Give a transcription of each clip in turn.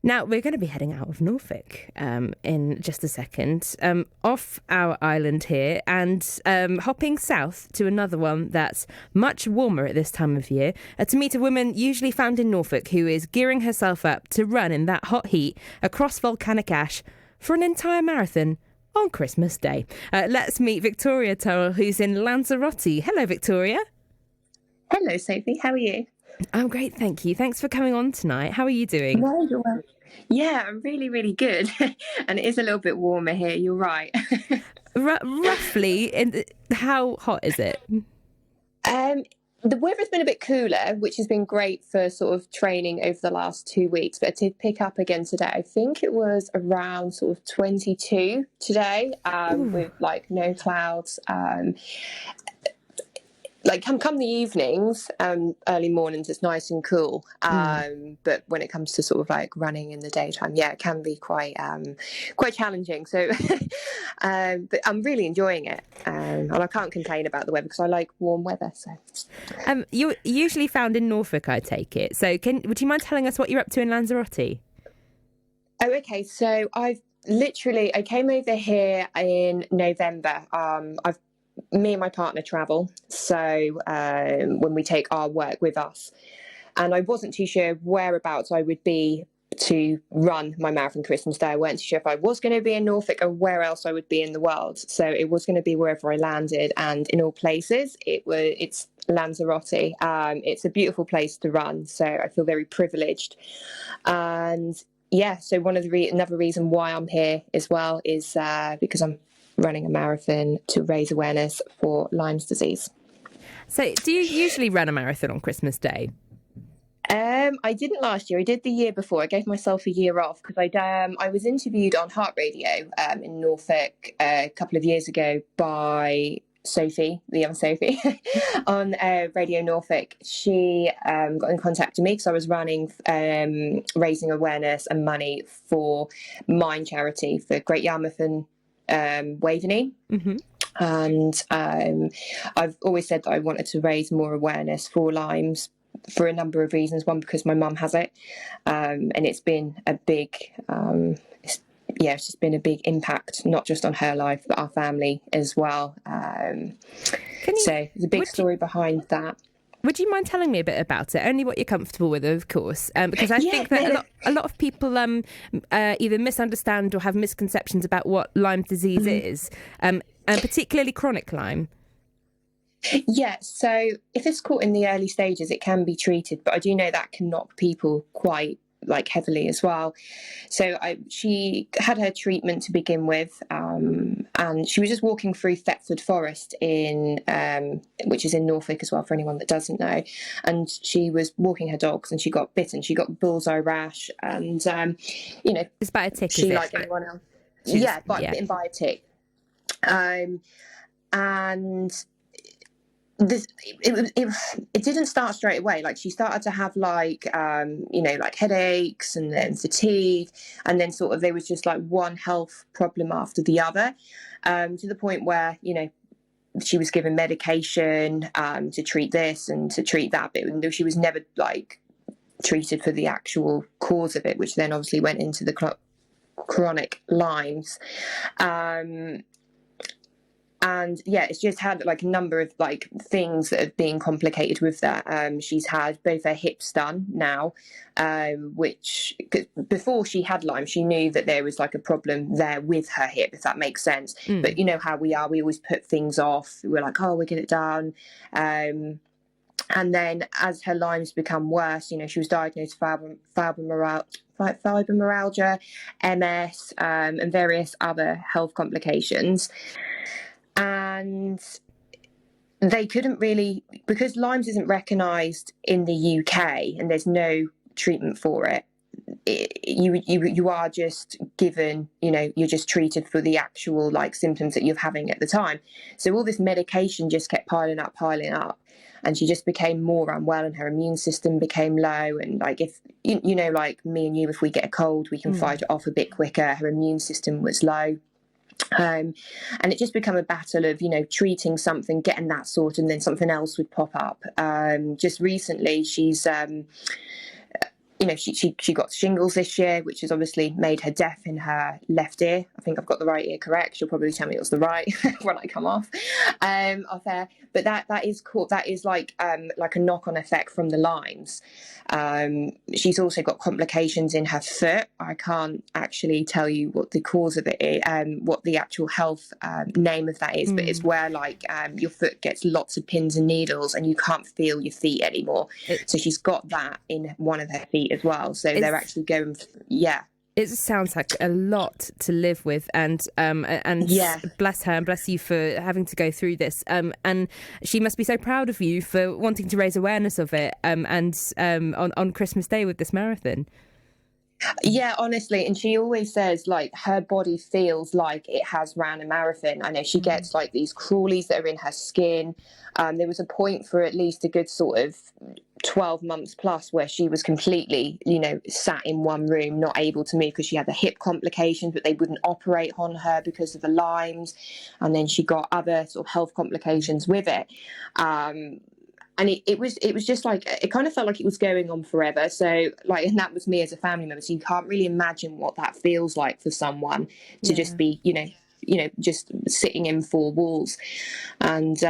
Now, we're going to be heading out of Norfolk in just a second, off our island here and hopping south to another one that's much warmer at this time of year to meet a woman usually found in Norfolk who is gearing herself up to run in that hot heat across volcanic ash for an entire marathon on Christmas Day. Let's meet Victoria Turrell, who's in Lanzarote. Hello, Victoria. Hello, Sophie. How are you? I'm great, thank you. Thanks for coming on tonight. How are you doing? No, you're welcome. Yeah, I'm really, really good. And it is a little bit warmer here, you're right. Roughly, how hot is it? The weather's been a bit cooler, which has been great for sort of training over the last 2 weeks. But to pick up again today, I think it was around sort of 22 today, with like no clouds. Like come the evenings, early mornings, it's nice and cool. But when it comes to sort of like running in the daytime, yeah, it can be quite challenging. So, but I'm really enjoying it, and I can't complain about the weather because I like warm weather. So, you're usually found in Norfolk, I take it. So, would you mind telling us what you're up to in Lanzarote? Oh, okay. So I came over here in November. Me and my partner travel, so when we take our work with us, and I wasn't too sure whereabouts I would be to run my marathon Christmas Day. I weren't too sure if I was going to be in Norfolk or where else I would be in the world. So it was going to be wherever I landed, and in all places, it's Lanzarote. It's a beautiful place to run, so I feel very privileged. And yeah, so another reason why I'm here as well is because I'm running a marathon to raise awareness for Lyme's disease. So do you usually run a marathon on Christmas Day? I didn't last year. I did the year before. I gave myself a year off because I was interviewed on Heart Radio in Norfolk a couple of years ago by Sophie, the other Sophie, on Radio Norfolk. She got in contact with me because I was running, raising awareness and money for Mine charity for Great Yarmouth and Waveney. Mm-hmm. And I've always said that I wanted to raise more awareness for Lyme's for a number of reasons. One, because my mum has it, and it's been a big it's just been a big impact, not just on her life but our family as well. So there's a big story behind that. Would you mind telling me a bit about it? Only what you're comfortable with, of course, because I think that a lot of people either misunderstand or have misconceptions about what Lyme disease is, and particularly chronic Lyme. Yeah, so if it's caught in the early stages, it can be treated, but I do know that can knock people quite heavily as well. So she had her treatment to begin with, and she was just walking through Thetford Forest which is in Norfolk as well, for anyone that doesn't know. And she was walking her dogs and she got bitten. She got bullseye rash, and it's by a tick. She, like anyone else, bitten by a tick. And it didn't start straight away. Like, she started to have headaches and then fatigue, and then sort of there was just like one health problem after the other, to the point where she was given medication to treat this and to treat that, but she was never treated for the actual cause of it, which then obviously went into the chronic Lyme's. And yeah, it's just had a number of things that have been complicated with that. She's had both her hips done now, which before she had Lyme, she knew that there was a problem there with her hip, if that makes sense. But you know how we are, we always put things off. We're like, oh, we'll get it done. And then as her Lyme's become worse, she was diagnosed with fibromyalgia, MS, and various other health complications. And they couldn't really, because Lyme's isn't recognised in the UK and there's no treatment for it. You are just given, you're just treated for the actual symptoms that you're having at the time. So all this medication just kept piling up, and she just became more unwell, and her immune system became low. And if like me and you, if we get a cold, we can fight it off a bit quicker. Her immune system was low. And it just become a battle of, treating something, getting that sorted, and then something else would pop up. Just recently, she's she got shingles this year, which has obviously made her deaf in her left ear. I think I've got the right ear correct. She'll probably tell me it was the right when I come off air. But that is like a knock-on effect from the Lyme's. She's also got complications in her foot. I can't actually tell you what the cause of it is, what the actual health name of that is, but it's where your foot gets lots of pins and needles and you can't feel your feet anymore. So she's got that in one of her feet as well. So they're actually going, It sounds like a lot to live with, and bless her and bless you for having to go through this. And she must be so proud of you for wanting to raise awareness of it. On Christmas Day with this marathon. Yeah, honestly, and she always says her body feels like it has ran a marathon. I know she gets these crawlies that are in her skin. There was a point for at least a good sort of 12 months plus where she was completely, sat in one room, not able to move because she had the hip complications, but they wouldn't operate on her because of the Lyme's. And then she got other sort of health complications with it. And it was just it kind of felt like it was going on forever. So and that was me as a family member. So you can't really imagine what that feels like for someone to just be, just sitting in four walls. And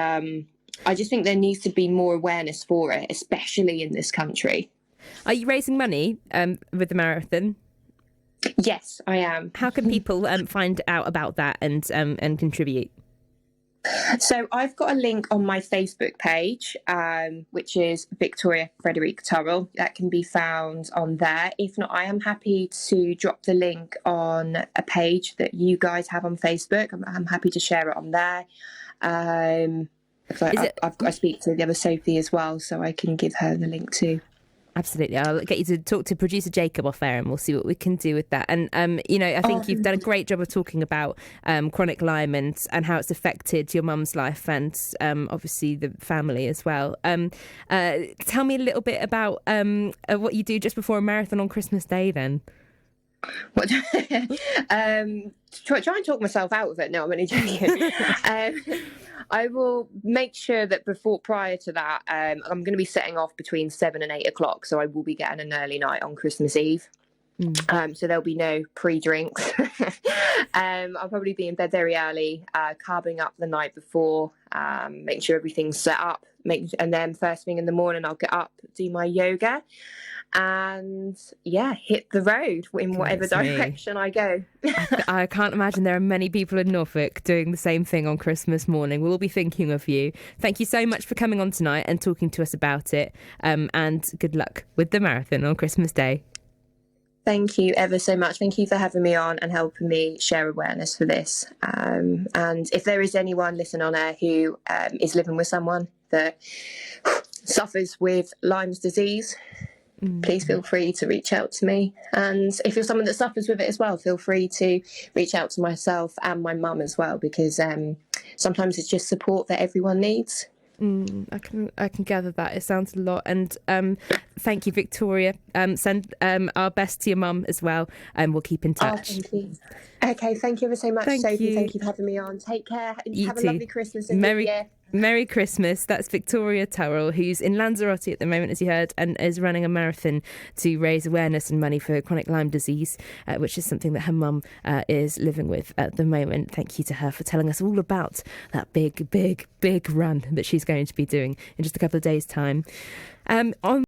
I just think there needs to be more awareness for it, especially in this country. Are you raising money with the marathon? Yes, I am. How can people find out about that and contribute? So I've got a link on my Facebook page, which is Victoria Frederick Turrell. That can be found on there. If not, I am happy to drop the link on a page that you guys have on Facebook. I'm happy to share it on there. I speak to the other Sophie as well, so I can give her the link too. Absolutely. I'll get you to talk to producer Jacob off air and we'll see what we can do with that. And, I think you've done a great job of talking about chronic Lyme and how it's affected your mum's life and obviously the family as well. Tell me a little bit about what you do just before a marathon on Christmas Day then. What? Try and talk myself out of it. No, I'm only joking. I will make sure that prior to that, I'm going to be setting off between 7 and 8 o'clock. So I will be getting an early night on Christmas Eve. So there'll be no pre-drinks. I'll probably be in bed very early, carving up the night before, making sure everything's set up. And then first thing in the morning, I'll get up, do my yoga, and hit the road in whatever direction I go. I can't imagine there are many people in Norfolk doing the same thing on Christmas morning. We'll all be thinking of you. Thank you so much for coming on tonight and talking to us about it. And good luck with the marathon on Christmas Day. Thank you ever so much. Thank you for having me on and helping me share awareness for this. And if there is anyone listening on air who is living with someone that suffers with Lyme's disease, please feel free to reach out to me. And if you're someone that suffers with it as well, feel free to reach out to myself and my mum as well, because sometimes it's just support that everyone needs. I can gather that. It sounds a lot. And thank you, Victoria. Send our best to your mum as well, and we'll keep in touch. Oh, thank you. Okay, thank you ever so much, Sophie. Thank you for having me on. Take care. Have a lovely Christmas and New Year. Merry Christmas. That's Victoria Turrell, who's in Lanzarote at the moment, as you heard, and is running a marathon to raise awareness and money for chronic Lyme disease, which is something that her mum is living with at the moment. Thank you to her for telling us all about that big run that she's going to be doing in just a couple of days' time. On